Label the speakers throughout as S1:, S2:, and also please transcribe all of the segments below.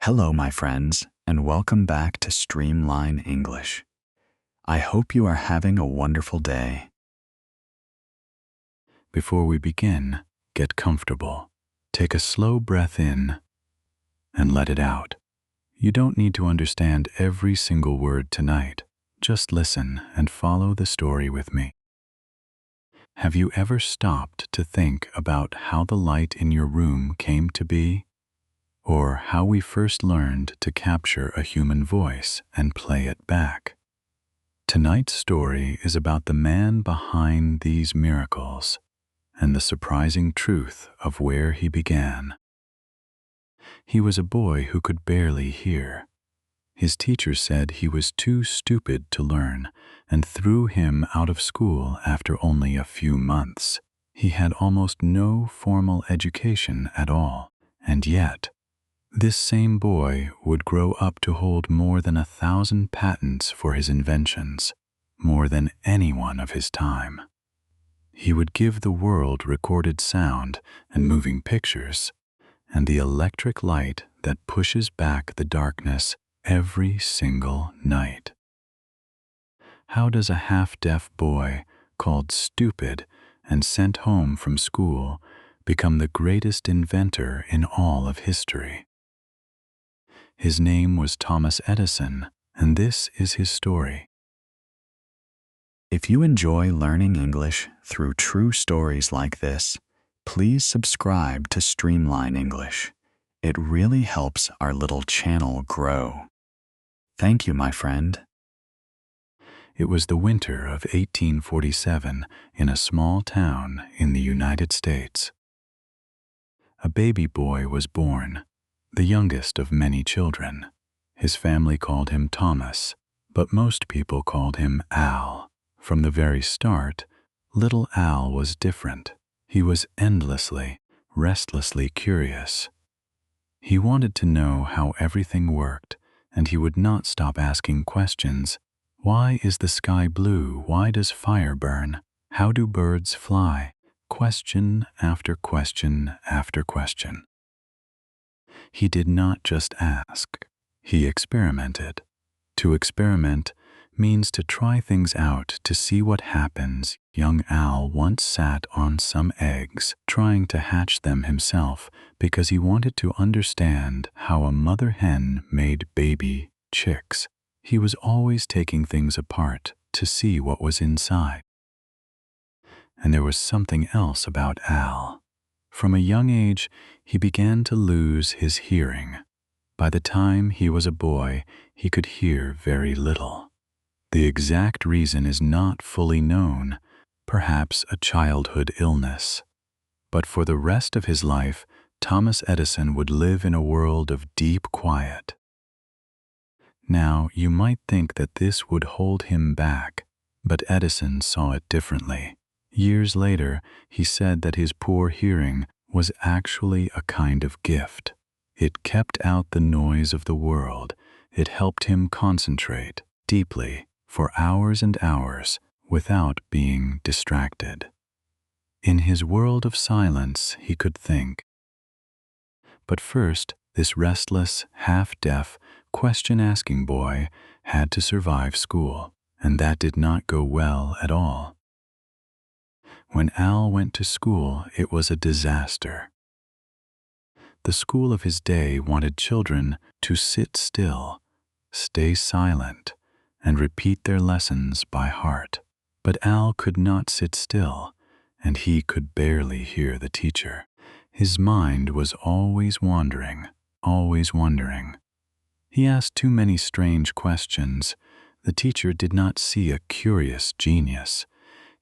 S1: Hello, my friends, and welcome back to Streamline English. I hope you are having a wonderful day. Before we begin, get comfortable. Take a slow breath in and let it out. You don't need to understand every single word tonight. Just listen and follow the story with me. Have you ever stopped to think about how the light in your room came to be? Or how we first learned to capture a human voice and play it back? Tonight's story is about the man behind these miracles and the surprising truth of where he began. He was a boy who could barely hear. His teacher said he was too stupid to learn and threw him out of school after only a few months. He had almost no formal education at all, and yet, this same boy would grow up to hold more than 1,000 patents for his inventions, more than anyone of his time. He would give the world recorded sound and moving pictures, and the electric light that pushes back the darkness every single night. How does a half-deaf boy called stupid and sent home from school become the greatest inventor in all of history? His name was Thomas Edison, and this is his story. If you enjoy learning English through true stories like this, please subscribe to Streamline English. It really helps our little channel grow. Thank you, my friend. It was the winter of 1847 in a small town in the United States. A baby boy was born, the youngest of many children. His family called him Thomas, but most people called him Al. From the very start, little Al was different. He was endlessly, restlessly curious. He wanted to know how everything worked, and he would not stop asking questions. Why is the sky blue? Why does fire burn? How do birds fly? Question after question after question. He did not just ask, he experimented. To experiment means to try things out to see what happens. Young Al once sat on some eggs, trying to hatch them himself because he wanted to understand how a mother hen made baby chicks. He was always taking things apart to see what was inside. And there was something else about Al. From a young age, he began to lose his hearing. By the time he was a boy, he could hear very little. The exact reason is not fully known, perhaps a childhood illness. But for the rest of his life, Thomas Edison would live in a world of deep quiet. Now, you might think that this would hold him back, but Edison saw it differently. Years later, he said that his poor hearing was actually a kind of gift. It kept out the noise of the world. It helped him concentrate deeply for hours and hours without being distracted. In his world of silence, he could think. But first, this restless, half-deaf, question-asking boy had to survive school, and that did not go well at all. When Al went to school, it was a disaster. The school of his day wanted children to sit still, stay silent, and repeat their lessons by heart. But Al could not sit still, and he could barely hear the teacher. His mind was always wandering, always wondering. He asked too many strange questions. The teacher did not see a curious genius.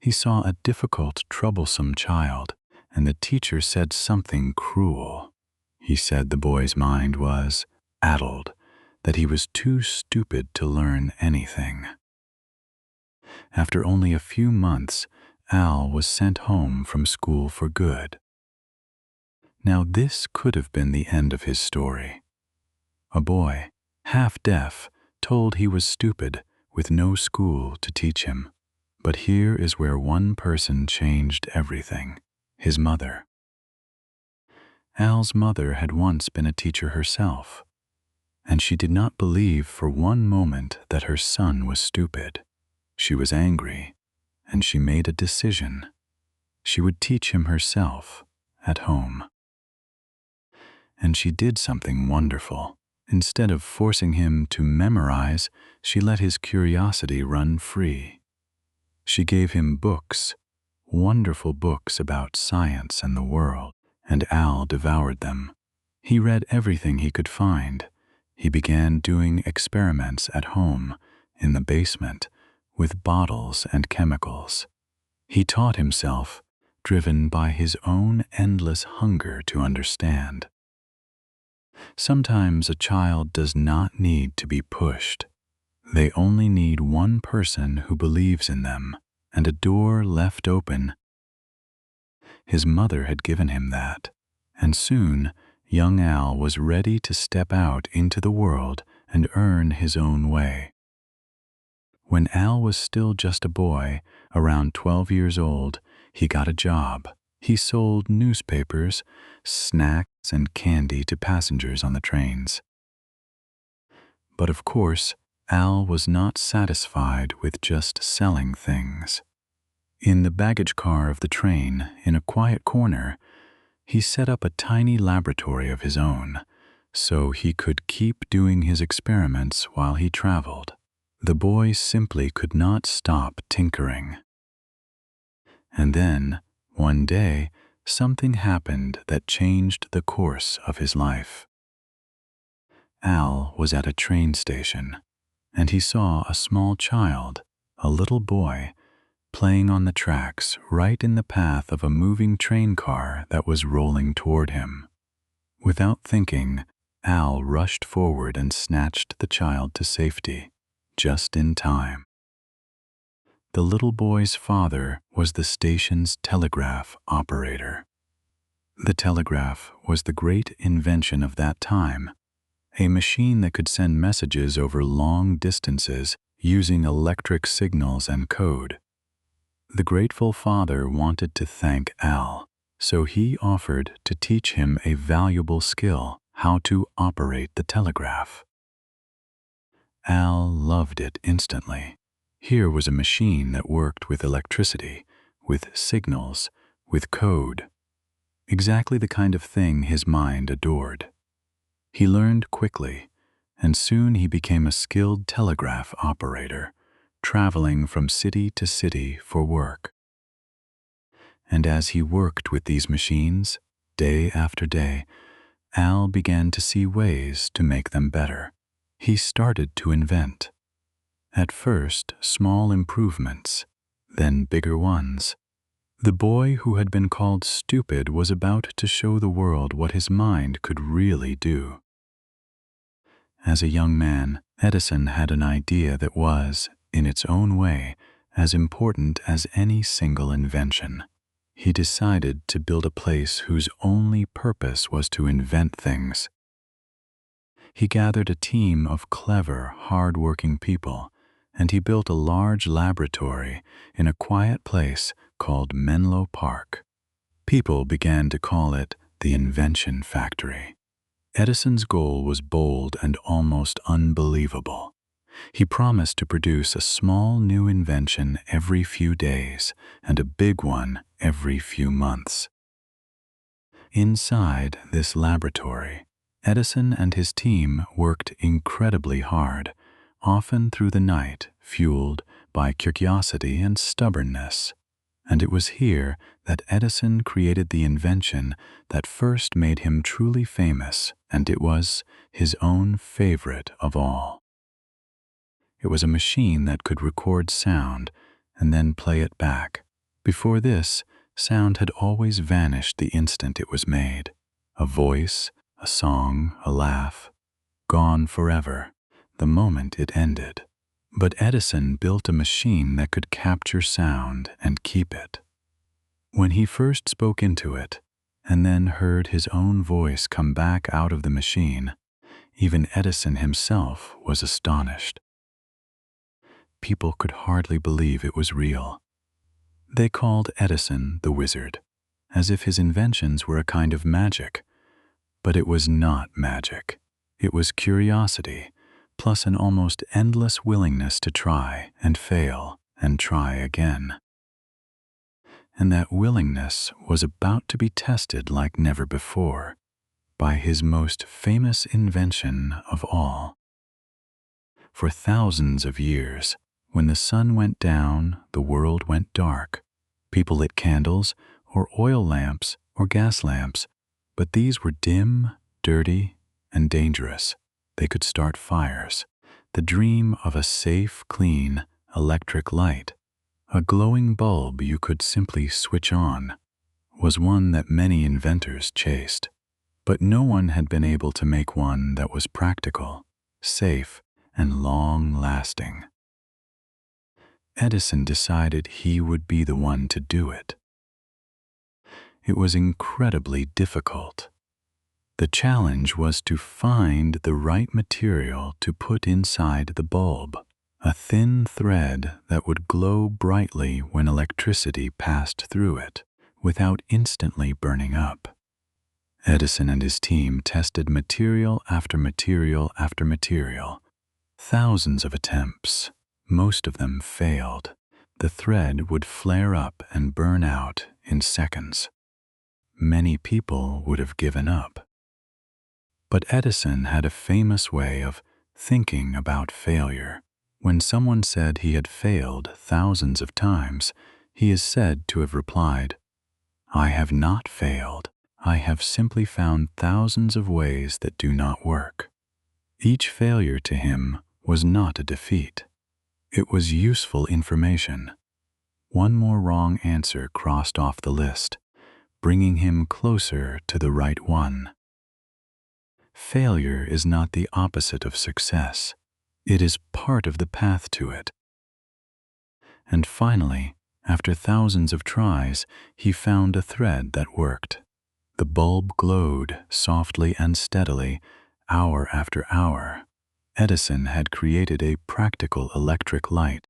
S1: He saw a difficult, troublesome child, and the teacher said something cruel. He said the boy's mind was addled, that he was too stupid to learn anything. After only a few months, Al was sent home from school for good. Now this could have been the end of his story. A boy, half-deaf, told he was stupid, with no school to teach him. But here is where one person changed everything: his mother. Al's mother had once been a teacher herself. and she did not believe for one moment that her son was stupid. She was angry, and she made a decision. She would teach him herself at home. And she did something wonderful. Instead of forcing him to memorize, she let his curiosity run free. She gave him books, wonderful books about science and the world, and Al devoured them. He read everything he could find. He began doing experiments at home, in the basement, with bottles and chemicals. He taught himself, driven by his own endless hunger to understand. Sometimes a child does not need to be pushed. They only need one person who believes in them and a door left open. His mother had given him that, and soon young Al was ready to step out into the world and earn his own way. When Al was still just a boy, around 12 years old, he got a job. He sold newspapers, snacks, and candy to passengers on the trains. But of course, Al was not satisfied with just selling things. In the baggage car of the train, in a quiet corner, he set up a tiny laboratory of his own, so he could keep doing his experiments while he traveled. The boy simply could not stop tinkering. And then, one day, something happened that changed the course of his life. Al was at a train station, and he saw a small child, a little boy, playing on the tracks right in the path of a moving train car that was rolling toward him. Without thinking, Al rushed forward and snatched the child to safety, just in time. The little boy's father was the station's telegraph operator. The telegraph was the great invention of that time, a machine that could send messages over long distances using electric signals and code. The grateful father wanted to thank Al, so he offered to teach him a valuable skill, how to operate the telegraph. Al loved it instantly. Here was a machine that worked with electricity, with signals, with code. Exactly the kind of thing his mind adored. He learned quickly, and soon he became a skilled telegraph operator, traveling from city to city for work. And as he worked with these machines, day after day, Al began to see ways to make them better. He started to invent. At first, small improvements, then bigger ones. The boy who had been called stupid was about to show the world what his mind could really do. As a young man, Edison had an idea that was, in its own way, as important as any single invention. He decided to build a place whose only purpose was to invent things. He gathered a team of clever, hard-working people, and he built a large laboratory in a quiet place called Menlo Park. People began to call it the Invention Factory. Edison's goal was bold and almost unbelievable. He promised to produce a small new invention every few days and a big one every few months. Inside this laboratory, Edison and his team worked incredibly hard, often through the night, fueled by curiosity and stubbornness. And it was here that Edison created the invention that first made him truly famous, and it was his own favorite of all. It was a machine that could record sound and then play it back. Before this, sound had always vanished the instant it was made. A voice, a song, a laugh, gone forever, the moment it ended. But Edison built a machine that could capture sound and keep it. When he first spoke into it, and then heard his own voice come back out of the machine, even Edison himself was astonished. People could hardly believe it was real. They called Edison the wizard, as if his inventions were a kind of magic. But it was not magic. It was curiosity, plus an almost endless willingness to try and fail and try again. And that willingness was about to be tested like never before by his most famous invention of all. For thousands of years, when the sun went down, the world went dark. People lit candles, or oil lamps, or gas lamps, but these were dim, dirty, and dangerous. They could start fires. The dream of a safe, clean, electric light, a glowing bulb you could simply switch on, was one that many inventors chased. But no one had been able to make one that was practical, safe, and long-lasting. Edison decided he would be the one to do it. It was incredibly difficult. The challenge was to find the right material to put inside the bulb, a thin thread that would glow brightly when electricity passed through it, without instantly burning up. Edison and his team tested material after material after material. Thousands of attempts. Most of them failed. The thread would flare up and burn out in seconds. Many people would have given up. But Edison had a famous way of thinking about failure. When someone said he had failed thousands of times, he is said to have replied, "I have not failed. I have simply found thousands of ways that do not work." Each failure to him was not a defeat. It was useful information. One more wrong answer crossed off the list, bringing him closer to the right one. Failure is not the opposite of success. It is part of the path to it. And finally, after thousands of tries, he found a thread that worked. The bulb glowed softly and steadily, hour after hour. Edison had created a practical electric light.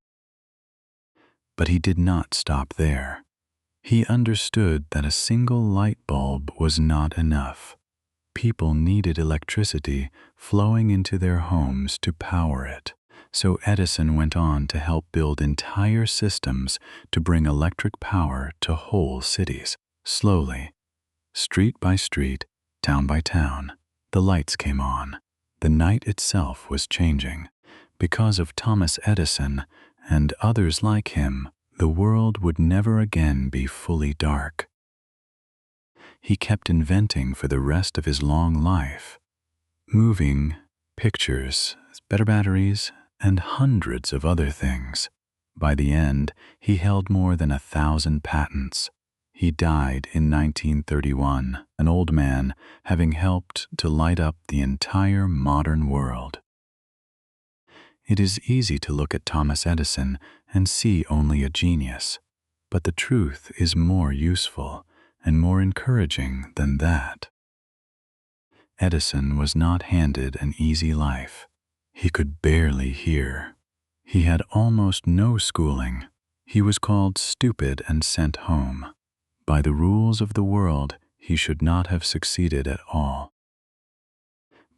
S1: But he did not stop there. He understood that a single light bulb was not enough. People needed electricity flowing into their homes to power it. So Edison went on to help build entire systems to bring electric power to whole cities. Slowly, street by street, town by town, the lights came on. The night itself was changing. Because of Thomas Edison and others like him, the world would never again be fully dark. He kept inventing for the rest of his long life. Moving, pictures, better batteries, and hundreds of other things. By the end, he held more than 1,000 patents. He died in 1931, an old man, having helped to light up the entire modern world. It is easy to look at Thomas Edison and see only a genius, but the truth is more useful and more encouraging than that. Edison was not handed an easy life. He could barely hear. He had almost no schooling. He was called stupid and sent home. By the rules of the world, he should not have succeeded at all.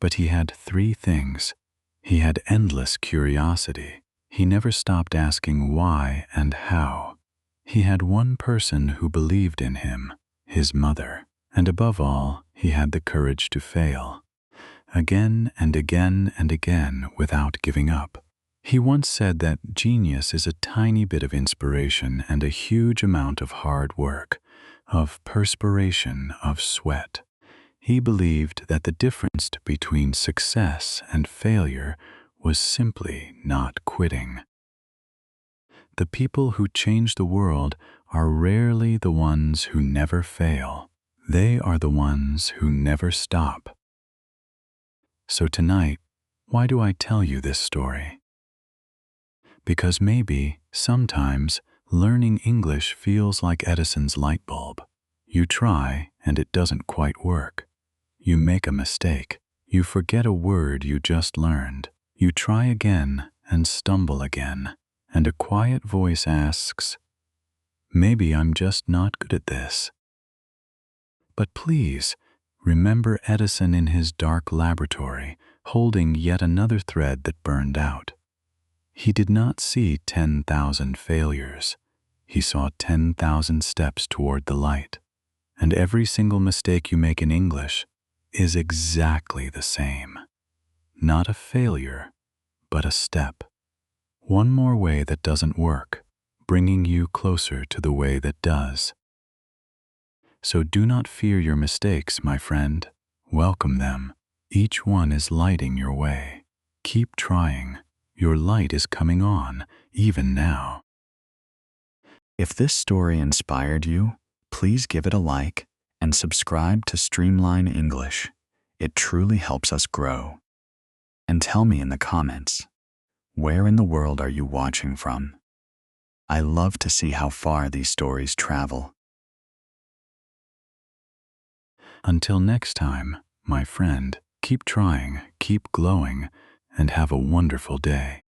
S1: But he had three things. He had endless curiosity. He never stopped asking why and how. He had one person who believed in him, his mother. And above all, he had the courage to fail. Again and again and again without giving up. He once said that genius is a tiny bit of inspiration and a huge amount of hard work, of perspiration, of sweat. He believed that the difference between success and failure was simply not quitting. The people who change the world are rarely the ones who never fail. They are the ones who never stop. So tonight, why do I tell you this story? Because maybe, sometimes, learning English feels like Edison's light bulb. You try, and it doesn't quite work. You make a mistake. You forget a word you just learned. You try again and stumble again. And a quiet voice asks, "Maybe I'm just not good at this." But please, remember Edison in his dark laboratory, holding yet another thread that burned out. He did not see 10,000 failures. He saw 10,000 steps toward the light. And every single mistake you make in English is exactly the same. Not a failure, but a step. One more way that doesn't work, bringing you closer to the way that does. So do not fear your mistakes, my friend. Welcome them. Each one is lighting your way. Keep trying. Your light is coming on, even now.
S2: If this story inspired you, please give it a like and subscribe to Streamline English. It truly helps us grow. And tell me in the comments, where in the world are you watching from? I love to see how far these stories travel.
S1: Until next time, my friend, keep trying, keep glowing, and have a wonderful day.